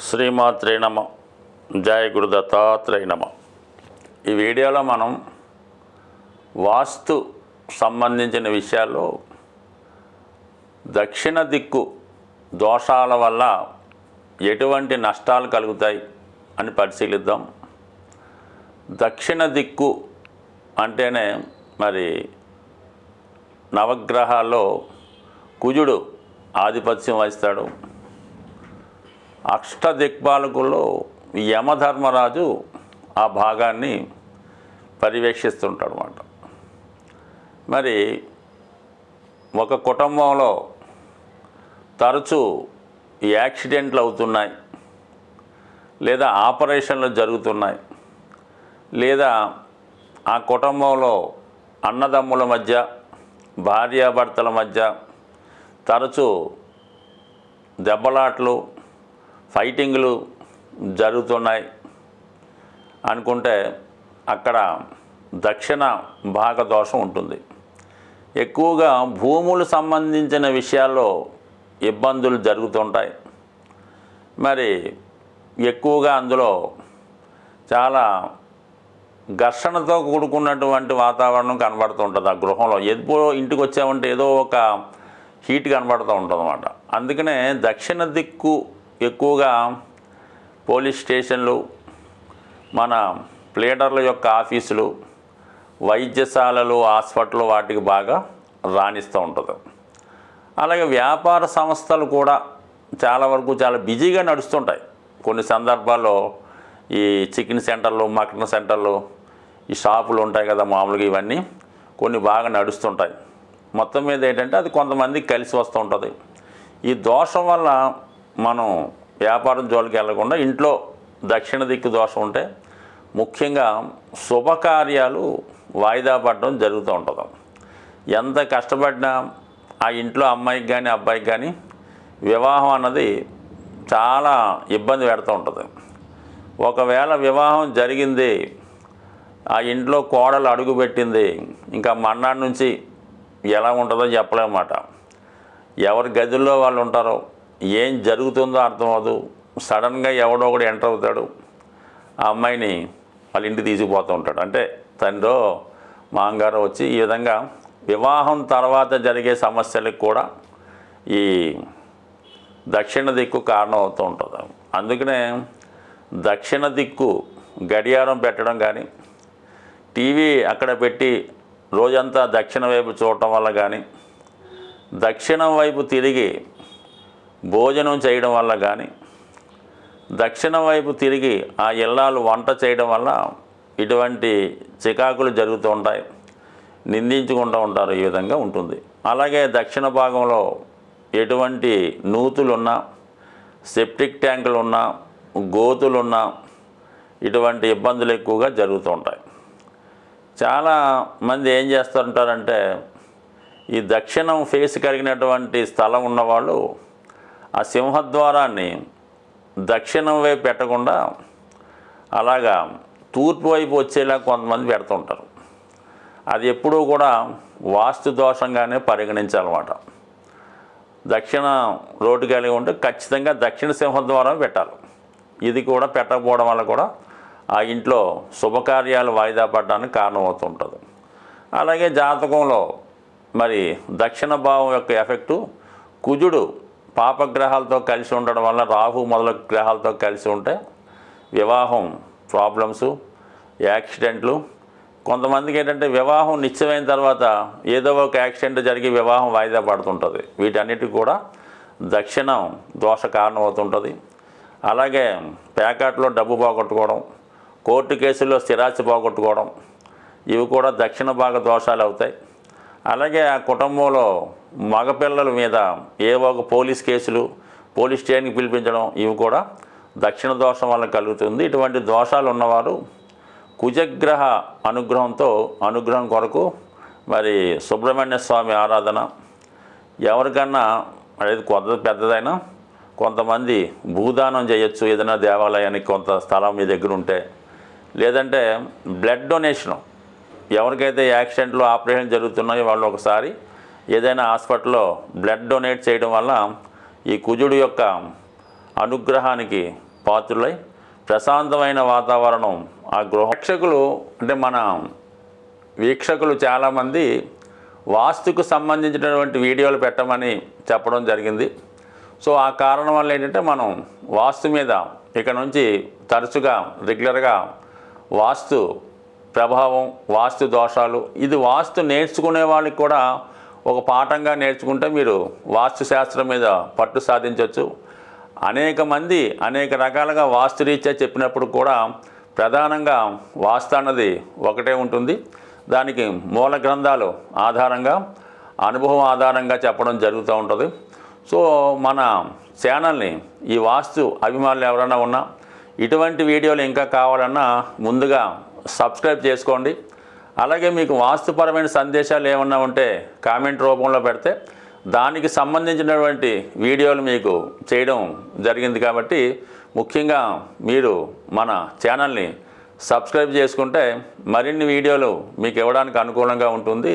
శ్రీమాత్రే నమ. జయ గురు దత్తాత్రేయ నమ. ఈ వీడియోలో మనం వాస్తు సంబంధించిన విషయాల్లో దక్షిణ దిక్కు దోషాల వల్ల ఎటువంటి నష్టాలు కలుగుతాయి అని పరిశీలిద్దాం. దక్షిణ దిక్కు అంటేనే మరి నవగ్రహాల్లో కుజుడు ఆధిపత్యం వహిస్తాడు. అష్టదిక్పాలకుల్లో యమధర్మరాజు ఆ భాగాన్ని పర్యవేక్షిస్తుంటాడు అన్నమాట. మరి ఒక కుటుంబంలో తరచూ యాక్సిడెంట్లు అవుతున్నాయి, లేదా ఆపరేషన్లు జరుగుతున్నాయి, లేదా ఆ కుటుంబంలో అన్నదమ్ముల మధ్య భార్యాభర్తల మధ్య తరచూ దెబ్బలాట్లు ఫైటింగ్లు జరుగుతున్నాయి అనుకుంటే అక్కడ దక్షిణ భాగ దోషం ఉంటుంది. ఎక్కువగా భూములు సంబంధించిన విషయాల్లో ఇబ్బందులు జరుగుతుంటాయి. మరి ఎక్కువగా అందులో చాలా ఘర్షణతో కూడుకున్నటువంటి వాతావరణం కనబడుతూ ఉంటుంది. ఆ గృహంలో ఎప్పుడో ఇంటికి వచ్చామంటే ఏదో ఒక హీట్ కనబడుతూ ఉంటుంది అన్నమాట. అందుకనే దక్షిణ దిక్కు ఎక్కువగా పోలీస్ స్టేషన్లు, మన ప్లేడర్ల యొక్క ఆఫీసులు, వైద్యశాలలు, హాస్పిటల్ వాటికి బాగా రాణిస్తూ ఉంటుంది. అలాగే వ్యాపార సంస్థలు కూడా చాలా వరకు చాలా బిజీగా నడుస్తుంటాయి. కొన్ని సందర్భాల్లో ఈ చికెన్ సెంటర్లు, మటన్ సెంటర్లు, ఈ షాపులు ఉంటాయి కదా మామూలుగా, ఇవన్నీ కొన్ని బాగా నడుస్తుంటాయి. మొత్తం మీద ఏంటంటే అది కొంతమందికి కలిసి వస్తూ ఉంటుంది. ఈ దోషం వల్ల మనం వ్యాపారం జోలికి వెళ్ళకుండా ఇంట్లో దక్షిణ దిక్కు దోషం ఉంటే ముఖ్యంగా శుభకార్యాలు వాయిదా పడడం జరుగుతూ ఉంటుంది. ఎంత కష్టపడినా ఆ ఇంట్లో అమ్మాయికి కానీ అబ్బాయికి కానీ వివాహం అన్నది చాలా ఇబ్బంది పెడుతూ ఉంటుంది. ఒకవేళ వివాహం జరిగింది, ఆ ఇంట్లో కోడలు అడుగుపెట్టింది, ఇంకా మన్నాడు నుంచి ఎలా ఉంటుందో చెప్పలేమన్నమాట. ఎవరి గదుల్లో వాళ్ళు ఉంటారో, ఏం జరుగుతుందో అర్థమవుదు. సడన్గా ఎవడో ఒకడు ఎంటర్ అవుతాడు, ఆ అమ్మాయిని వాళ్ళ ఇంటికి తీసుకుపోతూ ఉంటాడు. అంటే తండ్రో మాంగారో వచ్చి ఈ విధంగా వివాహం తర్వాత జరిగే సమస్యలకు కూడా ఈ దక్షిణ దిక్కు కారణం అవుతూ ఉంటుంది. అందుకనే దక్షిణ దిక్కు గడియారం పెట్టడం కానీ, టీవీ అక్కడ పెట్టి రోజంతా దక్షిణ వైపు చూడటం వల్ల కానీ, దక్షిణం వైపు తిరిగి భోజనం చేయడం వల్ల కానీ, దక్షిణం వైపు తిరిగి ఆ ఇల్లాలు వంట చేయడం వల్ల ఇటువంటి చికాకులు జరుగుతూ ఉంటాయి, నిందించుకుంటూ ఉంటారు. ఈ విధంగా ఉంటుంది. అలాగే దక్షిణ భాగంలో ఎటువంటి నూతులున్నా, సెప్టిక్ ట్యాంకులున్నా, గోతులున్నా ఇటువంటి ఇబ్బందులు ఎక్కువగా జరుగుతూ ఉంటాయి. చాలామంది ఏం చేస్తుంటారంటే ఈ దక్షిణం ఫేస్ కలిగినటువంటి స్థలం ఉన్నవాళ్ళు ఆ సింహద్వారాన్ని దక్షిణం వైపు పెట్టకుండా అలాగా తూర్పు వైపు వచ్చేలా కొంతమంది పెడుతుంటారు. అది ఎప్పుడూ కూడా వాస్తు దోషంగానే పరిగణించాలన్నమాట. దక్షిణ రోడ్డు కలిగి ఉంటే ఖచ్చితంగా దక్షిణ సింహద్వారం పెట్టాలి. ఇది కూడా పెట్టకపోవడం వల్ల కూడా ఆ ఇంట్లో శుభకార్యాలు వాయిదా పడడానికి కారణమవుతుంటుంది. అలాగే జాతకంలో మరి దక్షిణ భావం యొక్క ఎఫెక్టు కుజుడు పాపగ్రహాలతో కలిసి ఉండడం వల్ల, రాహు మొదలగు గ్రహాలతో కలిసి ఉంటే వివాహం ప్రాబ్లమ్స్, యాక్సిడెంట్లు. కొంతమందికి ఏంటంటే వివాహం నిశ్చయమైన తర్వాత ఏదో ఒక యాక్సిడెంట్ జరిగి వివాహం వాయిదా పడుతుంటుంది. వీటన్నిటికి కూడా దక్షిణం దోష కారణం అవుతుంటుంది. అలాగే ప్యాకెట్లో డబ్బు పోగొట్టుకోవడం, కోర్టు కేసుల్లో స్థిరాస్తి పోగొట్టుకోవడం, ఇవి కూడా దక్షిణ భాగ దోషాలు అవుతాయి. అలాగే ఆ కుటుంబంలో మగపిల్లల మీద ఏవో ఒక పోలీస్ కేసులు, పోలీస్ స్టేషన్కి పిలిపించడం, ఇవి కూడా దక్షిణ దోషం వల్ల కలుగుతుంది. ఇటువంటి దోషాలు ఉన్నవారు కుజగ్రహ అనుగ్రహం కొరకు మరి సుబ్రహ్మణ్య స్వామి ఆరాధన, ఎవరికన్నా అనేది కొత్త పెద్దదైనా కొంతమంది భూదానం చేయొచ్చు. ఏదైనా దేవాలయానికి కొంత స్థలం మీ దగ్గర ఉంటే, లేదంటే బ్లడ్ డొనేషను, ఎవరికైతే యాక్సిడెంట్లు ఆపరేషన్ జరుగుతున్నాయో వాళ్ళు ఒకసారి ఏదైనా హాస్పిటల్లో బ్లడ్ డొనేట్ చేయడం వల్ల ఈ కుజుడు యొక్క అనుగ్రహానికి పాత్రులై ప్రశాంతమైన వాతావరణం ఆ వీక్షకులు అంటే మన వీక్షకులు చాలామంది వాస్తుకు సంబంధించినటువంటి వీడియోలు పెట్టమని చెప్పడం జరిగింది. సో ఆ కారణం వల్ల ఏంటంటే మనం వాస్తు మీద ఇక నుంచి తరచుగా రెగ్యులర్గా వాస్తు ప్రభావం, వాస్తు దోషాలు, ఇది వాస్తు నేర్చుకునే వాళ్ళకి కూడా ఒక పాఠంగా నేర్చుకుంటే మీరు వాస్తు శాస్త్రం మీద పట్టు సాధించవచ్చు. అనేక మంది అనేక రకాలుగా వాస్తు రీత్యా చెప్పినప్పుడు కూడా ప్రధానంగా వాస్తు అన్నది ఒకటే ఉంటుంది. దానికి మూల గ్రంథాలు ఆధారంగా, అనుభవం ఆధారంగా చెప్పడం జరుగుతూ ఉంటుంది. సో మన ఛానల్ని ఈ వాస్తు అభిమానులు ఎవరైనా ఉన్నా ఇటువంటి వీడియోలు ఇంకా కావాలన్నా ముందుగా సబ్స్క్రైబ్ చేసుకోండి. అలాగే మీకు వాస్తుపరమైన సందేశాలు ఏమన్నా ఉంటే కామెంట్ రూపంలో పెడితే దానికి సంబంధించినటువంటి వీడియోలు మీకు చేయడం జరిగింది. కాబట్టి ముఖ్యంగా మీరు మన ఛానల్ని సబ్స్క్రైబ్ చేసుకుంటే మరిన్ని వీడియోలు మీకు ఇవ్వడానికి అనుకూలంగా ఉంటుంది.